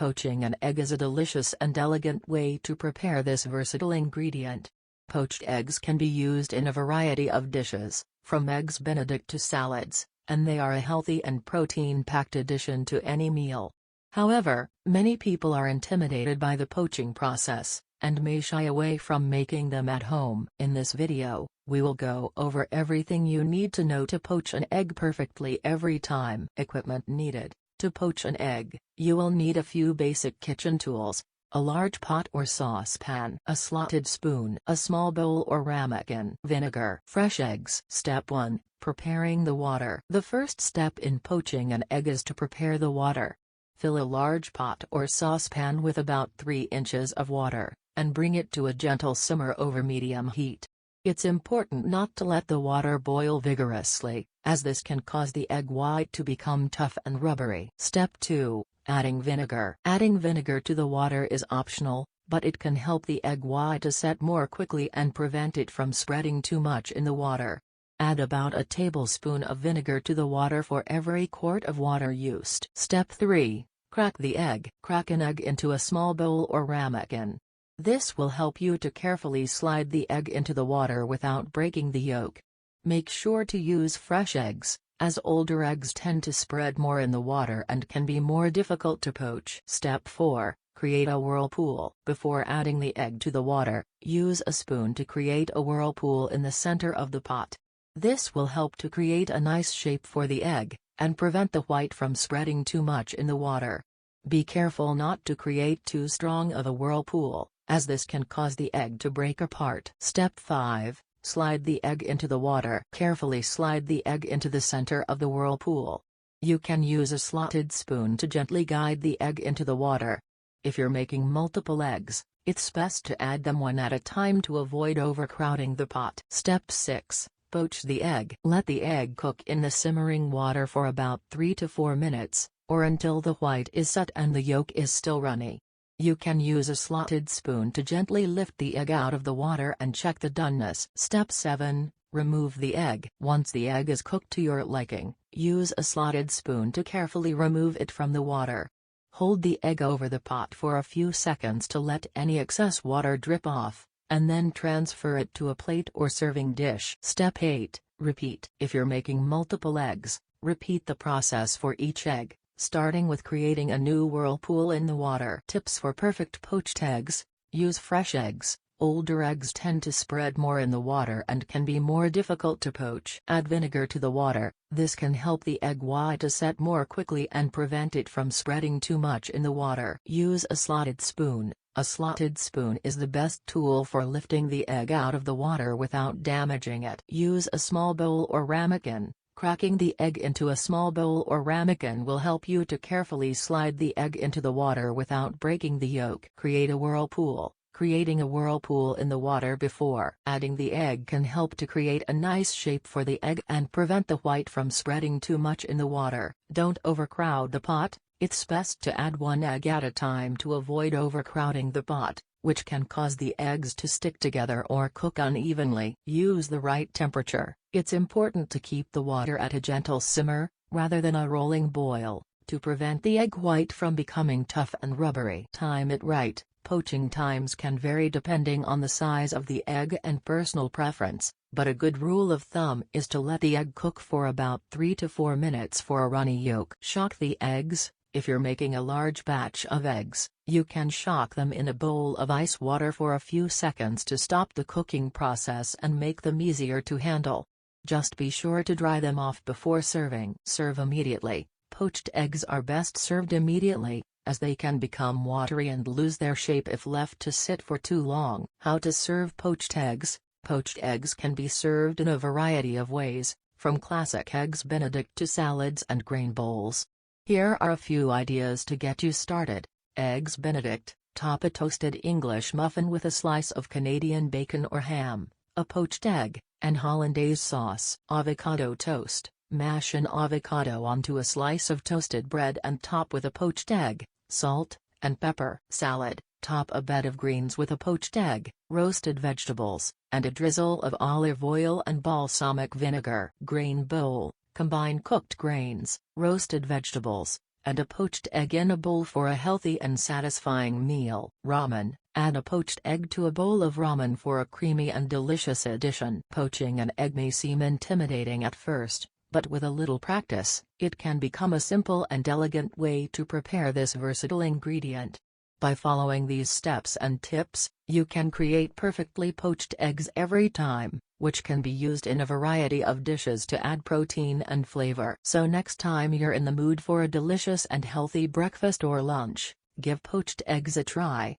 Poaching an egg is a delicious and elegant way to prepare this versatile ingredient. Poached eggs can be used in a variety of dishes, from eggs Benedict to salads, and they are a healthy and protein-packed addition to any meal. However, many people are intimidated by the poaching process, and may shy away from making them at home. In this video, we will go over everything you need to know to poach an egg perfectly every time. Equipment needed. To poach an egg, you will need a few basic kitchen tools: a large pot or saucepan, a slotted spoon, a small bowl or ramekin, vinegar, fresh eggs. Step 1. Preparing the water. The first step in poaching an egg is to prepare the water. Fill a large pot or saucepan with about 3 inches of water, and bring it to a gentle simmer over medium heat. It's important not to let the water boil vigorously, as this can cause the egg white to become tough and rubbery. Step 2. Adding vinegar. Adding vinegar to the water is optional, but it can help the egg white to set more quickly and prevent it from spreading too much in the water. Add about a tablespoon of vinegar to the water for every quart of water used. Step 3. Crack the egg. Crack an egg into a small bowl or ramekin. This will help you to carefully slide the egg into the water without breaking the yolk. Make sure to use fresh eggs, as older eggs tend to spread more in the water and can be more difficult to poach. Step 4. Create a whirlpool. Before adding the egg to the water, use a spoon to create a whirlpool in the center of the pot. This will help to create a nice shape for the egg, and prevent the white from spreading too much in the water. Be careful not to create too strong of a whirlpool, as this can cause the egg to break apart. Step 5. Slide the egg into the water. Carefully slide the egg into the center of the whirlpool. You can use a slotted spoon to gently guide the egg into the water. If you're making multiple eggs, it's best to add them one at a time to avoid overcrowding the pot. Step 6. Poach the egg. Let the egg cook in the simmering water for about 3 to 4 minutes, or until the white is set and the yolk is still runny. You can use a slotted spoon to gently lift the egg out of the water and check the doneness. Step 7. Remove the egg. Once the egg is cooked to your liking, use a slotted spoon to carefully remove it from the water. Hold the egg over the pot for a few seconds to let any excess water drip off, and then transfer it to a plate or serving dish. Step 8. Repeat. If you're making multiple eggs, repeat the process for each egg, starting with creating a new whirlpool in the water. Tips for perfect poached eggs: use fresh eggs. Older eggs tend to spread more in the water and can be more difficult to poach. Add vinegar to the water. This can help the egg white to set more quickly and prevent it from spreading too much in the water. Use a slotted spoon. A slotted spoon is the best tool for lifting the egg out of the water without damaging it. Use a small bowl or ramekin. Cracking the egg into a small bowl or ramekin will help you to carefully slide the egg into the water without breaking the yolk. Create a whirlpool. Creating a whirlpool in the water before adding the egg can help to create a nice shape for the egg and prevent the white from spreading too much in the water. Don't overcrowd the pot. It's best to add one egg at a time to avoid overcrowding the pot, which can cause the eggs to stick together or cook unevenly. Use the right temperature. It's important to keep the water at a gentle simmer, rather than a rolling boil, to prevent the egg white from becoming tough and rubbery. Time it right. Poaching times can vary depending on the size of the egg and personal preference, but a good rule of thumb is to let the egg cook for about 3 to 4 minutes for a runny yolk. Shock the eggs. If you're making a large batch of eggs, you can shock them in a bowl of ice water for a few seconds to stop the cooking process and make them easier to handle. Just be sure to dry them off before serving. Serve immediately. Poached eggs are best served immediately, as they can become watery and lose their shape if left to sit for too long. How to serve poached eggs? Poached eggs can be served in a variety of ways, from classic eggs Benedict to salads and grain bowls. Here are a few ideas to get you started. Eggs Benedict: top a toasted English muffin with a slice of Canadian bacon or ham, a poached egg, and hollandaise sauce. Avocado toast: mash an avocado onto a slice of toasted bread and top with a poached egg, salt, and pepper. Salad: top a bed of greens with a poached egg, roasted vegetables, and a drizzle of olive oil and balsamic vinegar. Grain bowl: combine cooked grains, roasted vegetables, and a poached egg in a bowl for a healthy and satisfying meal. Ramen. Add a poached egg to a bowl of ramen for a creamy and delicious addition. Poaching an egg may seem intimidating at first, but with a little practice, it can become a simple and elegant way to prepare this versatile ingredient. By following these steps and tips, you can create perfectly poached eggs every time, which can be used in a variety of dishes to add protein and flavor. So next time you're in the mood for a delicious and healthy breakfast or lunch, give poached eggs a try.